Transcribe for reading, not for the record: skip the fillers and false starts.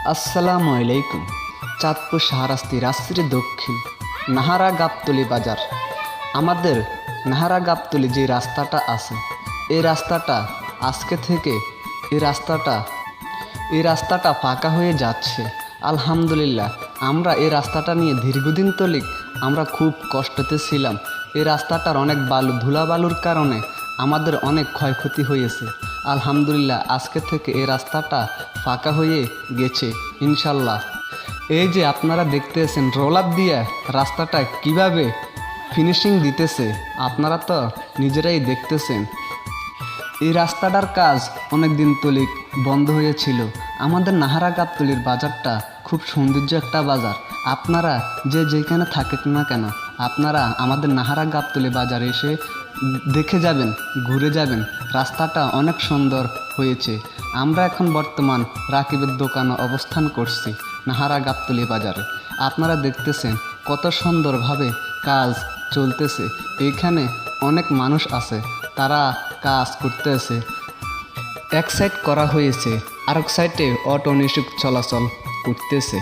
আসসালামু আলাইকুম। চাঁদপুর শাহরাস্তি রাজশাহী দক্ষিণ নাহারা গাবতলী বাজার। আমাদের নাহারা গাবতলী যে রাস্তাটা আছে, এই রাস্তাটা আজকে থেকে এই রাস্তাটা ফাঁকা হয়ে যাচ্ছে। আলহামদুলিল্লাহ, আমরা এই রাস্তাটা নিয়ে দীর্ঘদিন তলিক আমরা খুব কষ্টতে ছিলাম। এই রাস্তাটার অনেক ধুলাবালুর কারণে আমাদের অনেক ক্ষয়ক্ষতি হয়েছে। আলহামদুলিল্লাহ, আজকে থেকে এই রাস্তাটা ফাঁকা হয়ে গেছে ইনশাল্লাহ। এই যে আপনারা দেখতেছেন রোলার দিয়ে রাস্তাটা কিভাবে ফিনিশিং দিতেছে, আপনারা তো নিজেরাই দেখতেছেন। এই রাস্তাটার কাজ অনেক দিন তলিক বন্ধ হয়েছিল। আমাদের নাহারা গাবতলীর বাজারটা খুব সৌন্দর্য একটা বাজার। আপনারা যে যেখানে থাকেন না কেন, আপনারা আমাদের নাহারা গাবতলী বাজারে এসে দেখে যাবেন, ঘুরে যাবেন। রাস্তাটা অনেক সুন্দর হয়েছে। আমরা এখন বর্তমান রাকিবের দোকানে অবস্থান করছি নাহারা গাবতলী বাজারে। আপনারা দেখতেছেন কত সুন্দরভাবে কাজ চলতেছে। এইখানে অনেক মানুষ আছে, তারা কাজ করতেছে। এক সাইড করা হয়েছে, আরেক সাইডে অটো নিশুক চলাচল করতেছে।